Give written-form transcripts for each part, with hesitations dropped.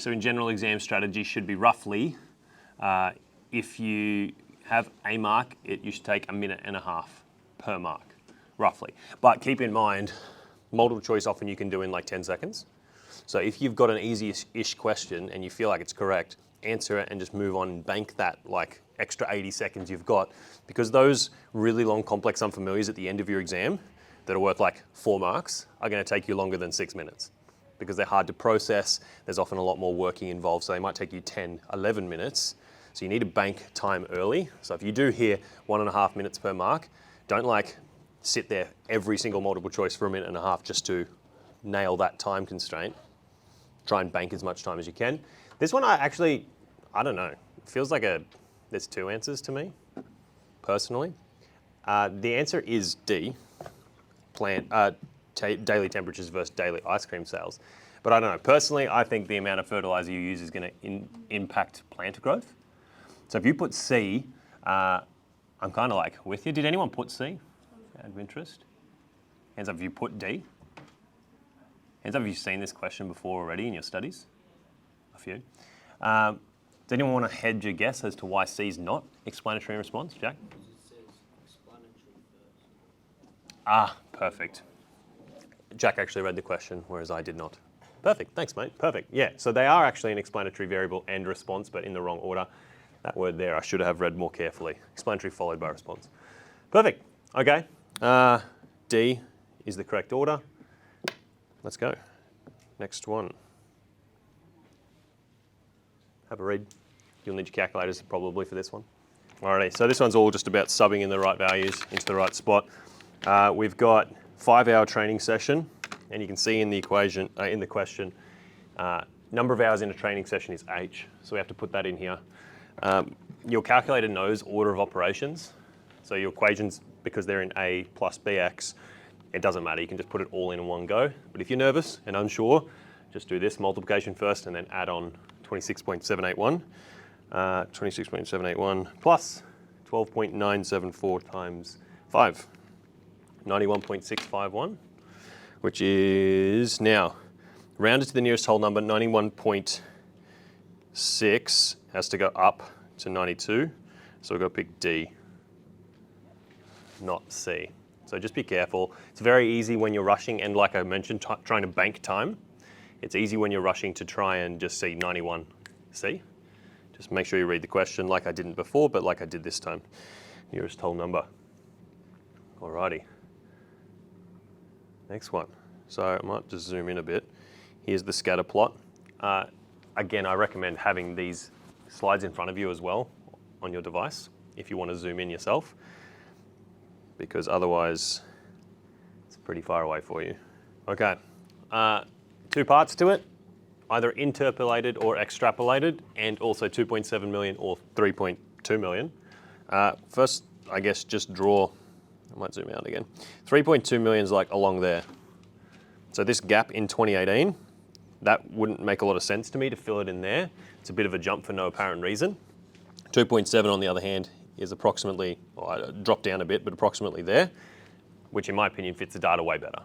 So in general, exam strategy should be roughly, if you have a mark, you should take 1.5 minutes per mark, roughly. But keep in mind, multiple choice often you can do in like 10 seconds. So if you've got an easy-ish question and you feel like it's correct, answer it and just move on and bank that like extra 80 seconds you've got, because those really long complex unfamiliars at the end of your exam that are worth like 4 marks are going to take you longer than 6 minutes because they're hard to process. There's often a lot more working involved, so they might take you 10, 11 minutes. So you need to bank time early. So if you do hear 1.5 minutes per mark, don't like sit there every single multiple choice for 1.5 minutes just to nail that time constraint. Try and bank as much time as you can. This one I don't know. It feels like there's 2 answers to me, personally. The answer is D, daily temperatures versus daily ice cream sales. But I don't know, personally, I think the amount of fertilizer you use is gonna impact plant growth. So if you put C, I'm kind of like with you. Did anyone put C out of interest? Hands up if you put D. Hands up if you've seen this question before already in your studies? A few. Does anyone want to hedge a guess as to why C is not explanatory response, Jack? Because it says explanatory first. Ah, perfect. Jack actually read the question, whereas I did not. Perfect, thanks mate, perfect. Yeah, so they are actually an explanatory variable and response, but in the wrong order. That word there I should have read more carefully. Explanatory followed by response. Perfect, okay. D is the correct order. Let's go. Next one. Have a read. You'll need your calculators probably for this one. Alrighty, so this one's all just about subbing in the right values into the right spot. We've got 5-hour training session, and you can see in the equation, in the question, number of hours in a training session is H, so we have to put that in here. Your calculator knows order of operations, so your equations, because they're in A plus BX, it doesn't matter, you can just put it all in one go. But if you're nervous and unsure, just do this multiplication first and then add on 26.781. 26.781 plus 12.974 times 5. 91.651, which is now rounded to the nearest whole number. 91.6 has to go up to 92. So we've got to pick D, not C. So just be careful. It's very easy when you're rushing, and like I mentioned, trying to bank time. It's easy when you're rushing to try and just see 91C. Just make sure you read the question like I didn't before, but like I did this time. Nearest whole number. Alrighty. Next one. So I might just zoom in a bit. Here's the scatter plot. Again, I recommend having these slides in front of you as well on your device if you want to zoom in yourself, because otherwise it's pretty far away for you. Okay, 2 parts to it, either interpolated or extrapolated, and also 2.7 million or 3.2 million. First, I guess just draw, I might zoom out again. 3.2 million is like along there. So this gap in 2018, that wouldn't make a lot of sense to me to fill it in there. It's a bit of a jump for no apparent reason. 2.7 on the other hand is approximately, well, I dropped down a bit, but approximately there, which in my opinion fits the data way better.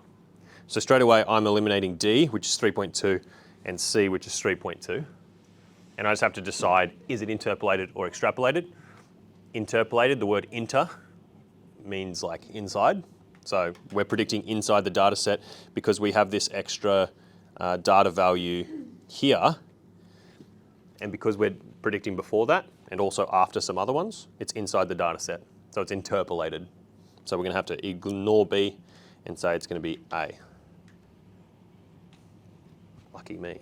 So straight away I'm eliminating D, which is 3.2, and C, which is 3.2. And I just have to decide, is it interpolated or extrapolated? Interpolated, the word inter means like inside. So we're predicting inside the data set because we have this extra data value here. And because we're predicting before that and also after some other ones, it's inside the data set. So it's interpolated. So we're going to have to ignore B and say it's going to be A. Lucky me.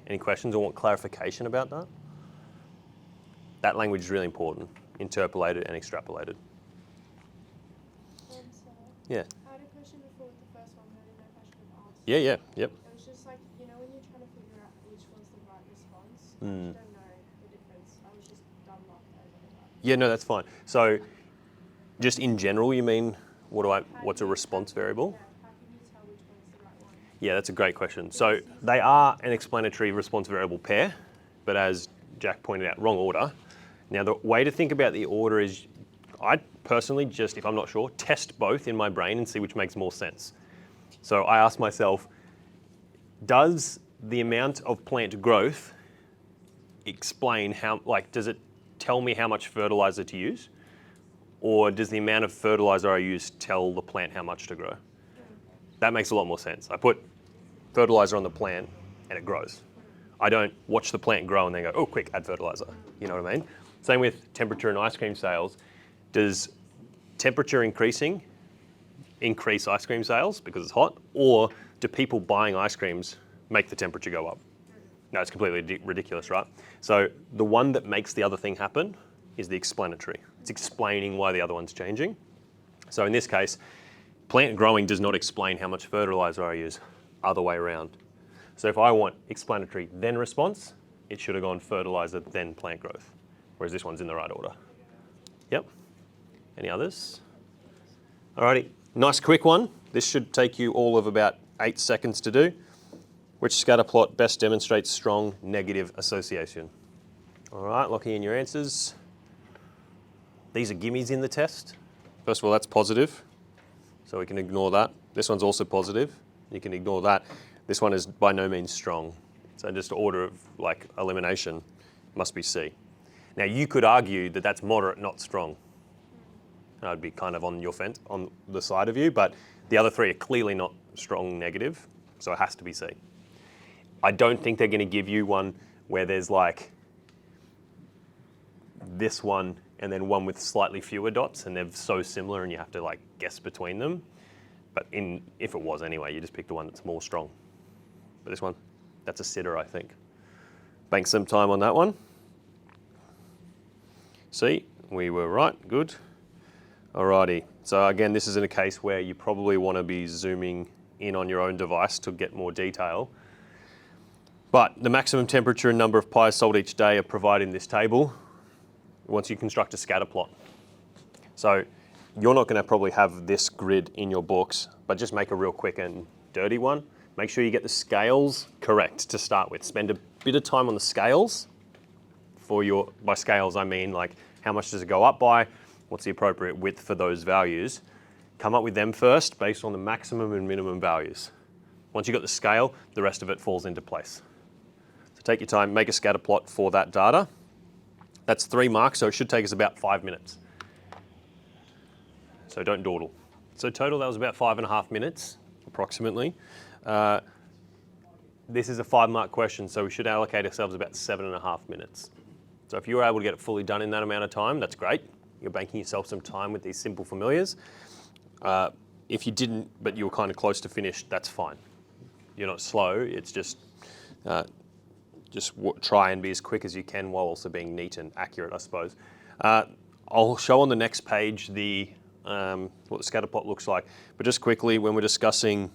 Any questions or want clarification about that? That language is really important, interpolated and extrapolated. Yeah. I had a question before with the first one, but I didn't know if I should have asked. Yep. It was just like, you know, when you're trying to figure out which was the right response, I don't know the difference. I was just dumb luck over that. Yeah, no, that's fine. So just in general, you mean, what's a response variable? Yeah, how can you tell which one's the right one? Yeah, that's a great question. So they are an explanatory response variable pair, but as Jack pointed out, wrong order. Now the way to think about the order is, I personally just, if I'm not sure, test both in my brain and see which makes more sense. So I ask myself, does the amount of plant growth explain how, like, does it tell me how much fertilizer to use? Or does the amount of fertilizer I use tell the plant how much to grow? That makes a lot more sense. I put fertilizer on the plant and it grows. I don't watch the plant grow and then go, oh, quick, add fertilizer. You know what I mean? Same with temperature and ice cream sales. Does temperature increasing increase ice cream sales because it's hot? Or do people buying ice creams make the temperature go up? No, it's completely ridiculous, right? So the one that makes the other thing happen is the explanatory. It's explaining why the other one's changing. So in this case, plant growing does not explain how much fertilizer I use, other way around. So if I want explanatory then response, it should have gone fertilizer then plant growth, whereas this one's in the right order. Yep. Any others? Alrighty, nice quick one. This should take you all of about 8 seconds to do. Which scatter plot best demonstrates strong negative association? All right, locking in your answers. These are gimmies in the test. First of all, that's positive, so we can ignore that. This one's also positive. You can ignore that. This one is by no means strong. So just order of like elimination must be C. Now you could argue that that's moderate, not strong. I'd be kind of on your fence, on the side of you, but the other three are clearly not strong negative, so it has to be C. I don't think they're going to give you one where there's like this one and then one with slightly fewer dots and they're so similar and you have to like guess between them. But if it was anyway, you just pick the one that's more strong. But this one, that's a sitter, I think. Bank some time on that one. See, we were right, good. Alrighty, so again, this is in a case where you probably want to be zooming in on your own device to get more detail. But the maximum temperature and number of pies sold each day are provided in this table once you construct a scatter plot. So you're not going to probably have this grid in your books, but just make a real quick and dirty one. Make sure you get the scales correct to start with. Spend a bit of time on the scales. By scales, I mean like how much does it go up by? What's the appropriate width for those values? Come up with them first based on the maximum and minimum values. Once you've got the scale, the rest of it falls into place. Take your time, make a scatter plot for that data. That's 3 marks, so it should take us about 5 minutes. So don't dawdle. So total, that was about 5.5 minutes, approximately. This is a 5-mark question, so we should allocate ourselves about 7.5 minutes. So if you were able to get it fully done in that amount of time, that's great. You're banking yourself some time with these simple familiars. If you didn't, but you were kind of close to finished, that's fine. You're not slow, it's just try and be as quick as you can while also being neat and accurate, I suppose. I'll show on the next page what the scatter plot looks like. But just quickly, when we're discussing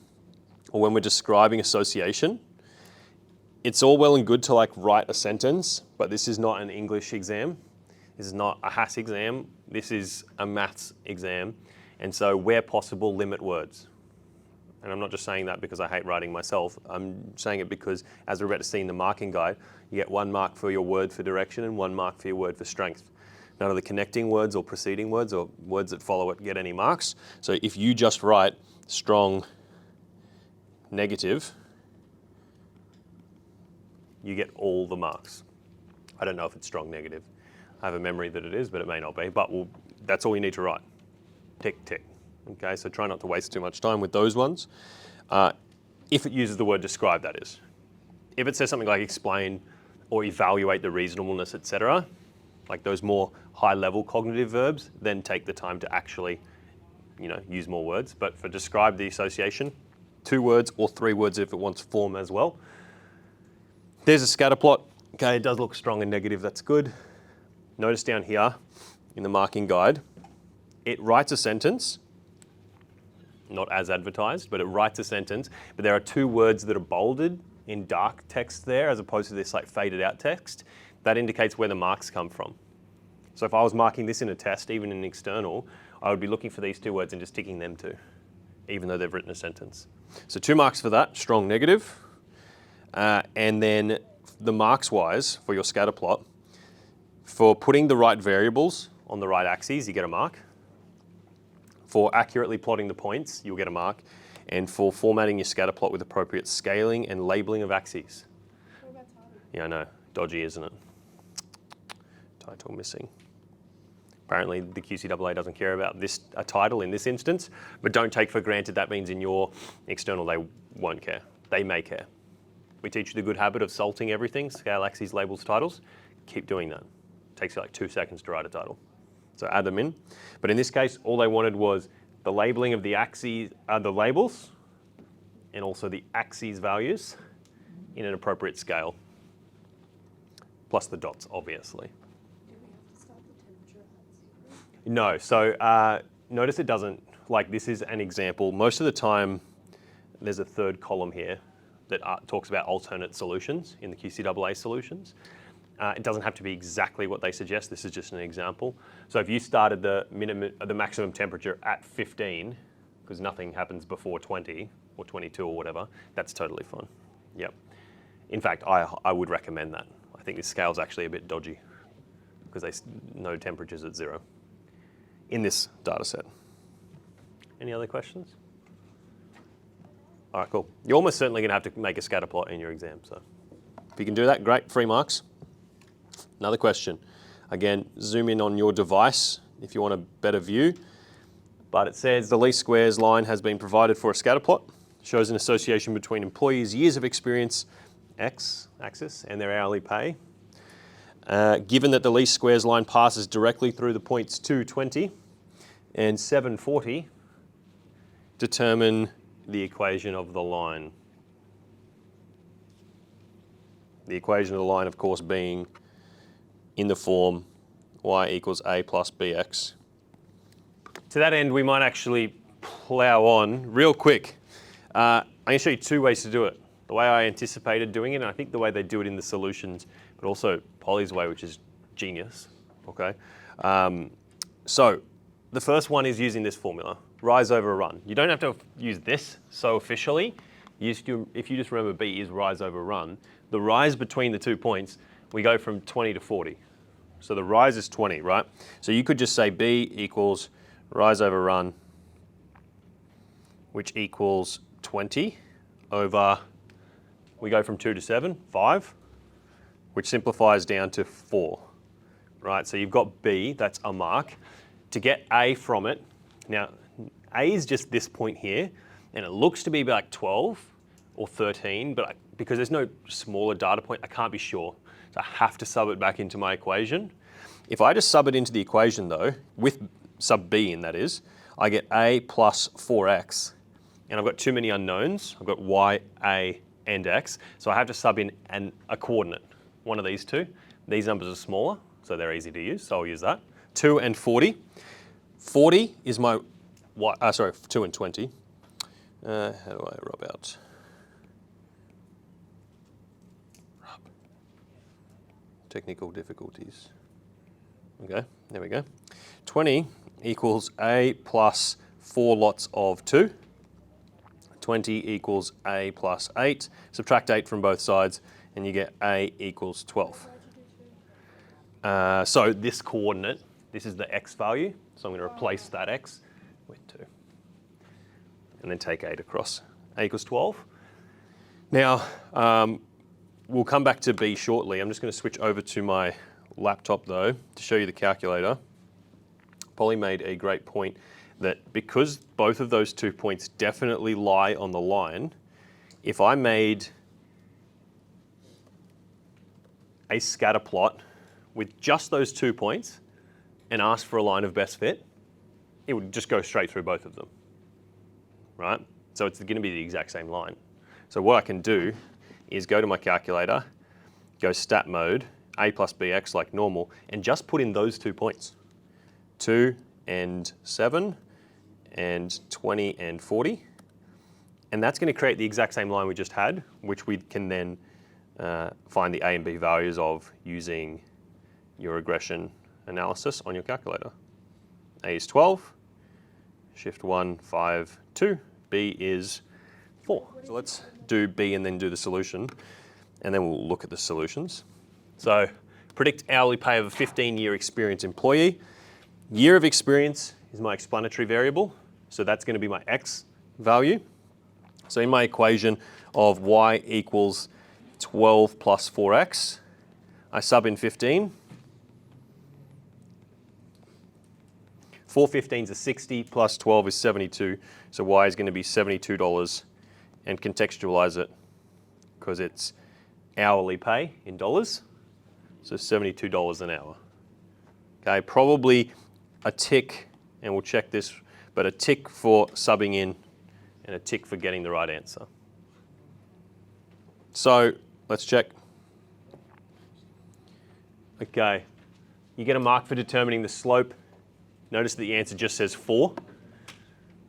or when we're describing association, it's all well and good to like write a sentence, but this is not an English exam. This is not a HASS exam. This is a maths exam. And so where possible, limit words. And I'm not just saying that because I hate writing myself. I'm saying it because, as we're about to see in the marking guide, you get 1 mark for your word for direction and 1 mark for your word for strength. None of the connecting words or preceding words or words that follow it get any marks. So if you just write strong, negative, you get all the marks. I don't know if it's strong negative. I have a memory that it is, but it may not be. But that's all you need to write. Tick, tick. Okay, so try not to waste too much time with those ones. If it uses the word describe, that is. If it says something like explain or evaluate the reasonableness, etc., like those more high-level cognitive verbs, then take the time to actually, use more words. But for describe the association, 2 words or 3 words if it wants form as well. There's a scatter plot. Okay, it does look strong and negative, that's good. Notice down here in the marking guide, it writes a sentence, not as advertised, but it writes a sentence, but there are 2 words that are bolded in dark text there as opposed to this like faded out text. That indicates where the marks come from. So if I was marking this in a test, even in external, I would be looking for these 2 words and just ticking them too, even though they've written a sentence. So 2 marks for that, strong negative. And then the marks wise for your scatter plot, for putting the right variables on the right axes, you get a mark. For accurately plotting the points, you'll get a mark. And for formatting your scatter plot with appropriate scaling and labeling of axes, Yeah, I know, dodgy, isn't it? Title missing. Apparently the QCAA doesn't care about this a title in this instance, but don't take for granted that means in your external they won't care. They may care. We teach you the good habit of salting everything, scale, axes, labels, titles. Keep doing that. Takes you like 2 seconds to write a title. So add them in. But in this case, all they wanted was the labeling of the axes, the labels, and also the axes values in an appropriate scale. Plus the dots, obviously. No, so notice it doesn't, like this is an example. Most of the time, there's a third column here that talks about alternate solutions in the QCAA solutions. It doesn't have to be exactly what they suggest. This is just an example. So if you started the maximum temperature at 15, because nothing happens before 20 or 22 or whatever, that's totally fine. Yep. In fact, I would recommend that. I think this scale's actually a bit dodgy because they know temperatures at 0 in this data set. Any other questions? All right, cool. You're almost certainly going to have to make a scatter plot in your exam. So if you can do that, great, free marks. Another question. Again, zoom in on your device if you want a better view. But it says the least squares line has been provided for a scatter plot. Shows an association between employees' years of experience, x-axis, and their hourly pay. Given that the least squares line passes directly through the points 220 and 740, determine the equation of the line. The equation of the line, of course, being in the form y equals a plus bx. To that end, we might actually plow on real quick. I'm going to show you 2 ways to do it. The way I anticipated doing it, and I think the way they do it in the solutions, but also Polly's way, which is genius, okay? So the first one is using this formula, rise over run. You don't have to use this so officially. If you just remember B is rise over run, the rise between the 2 points, we go from 20 to 40. So the rise is 20, right? So you could just say B equals rise over run, which equals 20 over, we go from 2 to 7, 5, which simplifies down to 4, right? So you've got B, that's a mark. To get A from it, now A is just this point here, and it looks to be like 12 or 13, but because there's no smaller data point, I can't be sure. So I have to sub it back into my equation. If I just sub it into the equation though, with sub B in that is, I get A plus 4x, and I've got too many unknowns. I've got y, a, and x, so I have to sub in a coordinate, one of these two. These numbers are smaller, so they're easy to use, so I'll use that. 2 and 40. 40 is my, 2 and 20. How do I rub out? Technical difficulties. Okay, there we go. 20 equals a plus 4 lots of 2. 20 equals a plus 8. Subtract 8 from both sides, and you get a equals 12. So this coordinate, this is the x value, so I'm going to replace that x with 2. And then take 8 across. A equals 12. Now, we'll come back to B shortly. I'm just going to switch over to my laptop though to show you the calculator. Polly made a great point that because both of those 2 points definitely lie on the line, if I made a scatter plot with just those 2 points and asked for a line of best fit, it would just go straight through both of them, right? So it's going to be the exact same line. So what I can do is go to my calculator, go stat mode, a plus bx like normal, and just put in those 2 points, 2 and 7, and 20 and 40. And that's going to create the exact same line we just had, which we can then find the A and B values of using your regression analysis on your calculator. A is 12, shift 1, 5, 2, B is 4. So let's do B and then do the solution, and then we'll look at the solutions. So predict hourly pay of a 15-year experienced employee. Year of experience is my explanatory variable, so that's going to be my x value. So in my equation of y equals 12 plus 4x. I sub in 15. 4 15s are 60 plus 12 is 72. So y is going to be $72 and contextualize it because it's hourly pay in dollars. So $72 an hour. Okay, probably a tick, and we'll check this, but a tick for subbing in and a tick for getting the right answer. So let's check. Okay, you get a mark for determining the slope. Notice that the answer just says 4.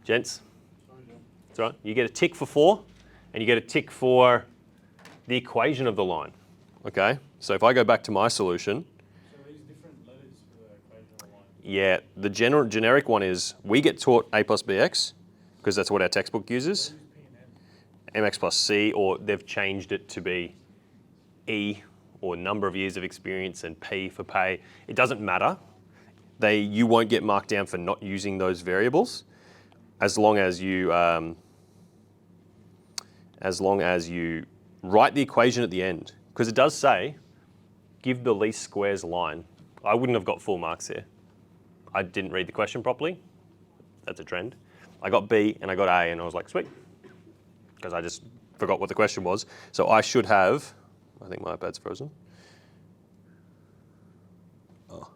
Gents? That's right. You get a tick for 4, and you get a tick for the equation of the line. Okay, so if I go back to my solution. So these different letters for the equation of the line? Yeah, the generic one is we get taught a plus bx, because that's what our textbook uses. Mx plus c, or they've changed it to be E, or number of years of experience, and P for pay. It doesn't matter. You won't get marked down for not using those variables, as long as you write the equation at the end, because it does say, give the least squares line. I wouldn't have got full marks here. I didn't read the question properly. That's a trend. I got B and I got A, and I was like, sweet, because I just forgot what the question was. So I should have, I think my iPad's frozen. Oh.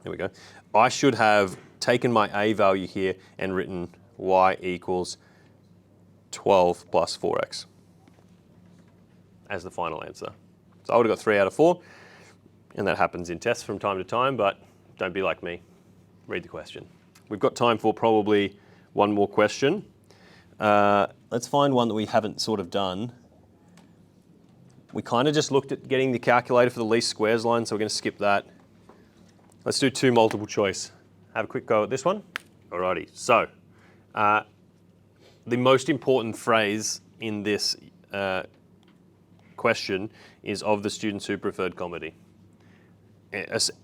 Here we go. I should have taken my A value here and written y equals 12 plus 4x as the final answer. So I would have got 3 out of 4, and that happens in tests from time to time, but don't be like me. Read the question. We've got time for probably one more question. Let's find one that we haven't sort of done. We kind of just looked at getting the calculator for the least squares line, so we're going to skip that. Let's do 2 multiple choice. Have a quick go at this one. Alrighty, so the most important phrase in this question is of the students who preferred comedy.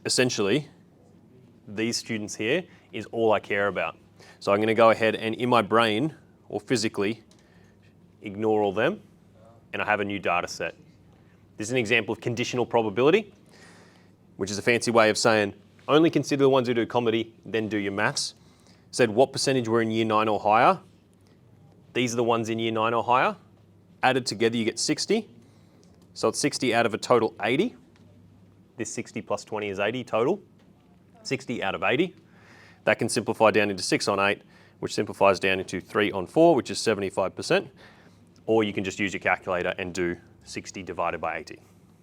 Essentially, these students here is all I care about. So I'm going to go ahead and in my brain, or physically, ignore all them, and I have a new data set. This is an example of conditional probability, which is a fancy way of saying only consider the ones who do comedy, then do your maths. Said what percentage were in year 9 or higher. These are the ones in year 9 or higher. Added together, you get 60. So it's 60 out of a total 80. This 60 plus 20 is 80 total. 60 out of 80. That can simplify down into 6 on 8, which simplifies down into 3 on 4, which is 75%. Or you can just use your calculator and do 60 divided by 80.